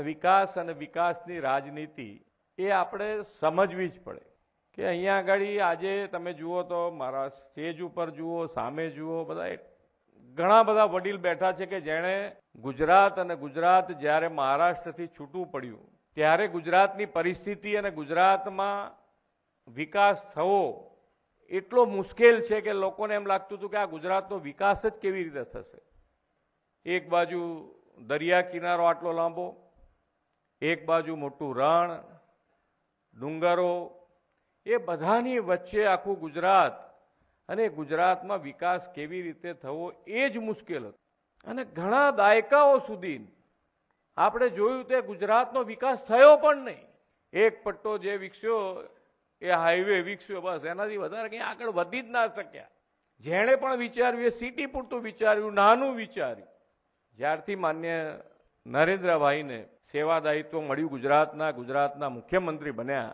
વિકાસ અને વિકાસની રાજનીતિ એ આપણે સમજવી જ પડે કે અહીંયા આગળ આજે તમે જુઓ તો મારા સ્ટેજ ઉપર જુઓ, સામે જુઓ, બધા ઘણા બધા વડીલ બેઠા છે કે જેણે ગુજરાત અને ગુજરાત જ્યારે મહારાષ્ટ્રથી છૂટું પડ્યું ત્યારે ગુજરાતની પરિસ્થિતિ અને ગુજરાતમાં વિકાસ થવો એટલો મુશ્કેલ છે કે લોકોને એમ લાગતું હતું કે આ ગુજરાતનો વિકાસ જ કેવી રીતે થશે. એક બાજુ દરિયા કિનારો આટલો લાંબો, એક બાજુ મોટું રણ, ડુંગરો, એ બધાની વચ્ચે આખું ગુજરાત, અને ગુજરાતમાં વિકાસ કેવી રીતે થવો એ જ મુશ્કેલ હતું. અને ઘણા દાયકાઓ સુધી આપણે જોયું તે ગુજરાતનો વિકાસ થયો પણ નહીં. એક પટ્ટો જે વિકસ્યો એ હાઈવે વિકસ્યો, બસ એનાથી વધારે કંઈ આગળ વધી જ ના શક્યા. જેણે પણ વિચાર્યું એ સિટી પૂરતું વિચાર્યું, નાનું વિચાર્યું. જ્યારથી માન્ય નરેન્દ્રભાઈને સેવા દાયિત્વ મળ્યું, ગુજરાતના મુખ્યમંત્રી બન્યા,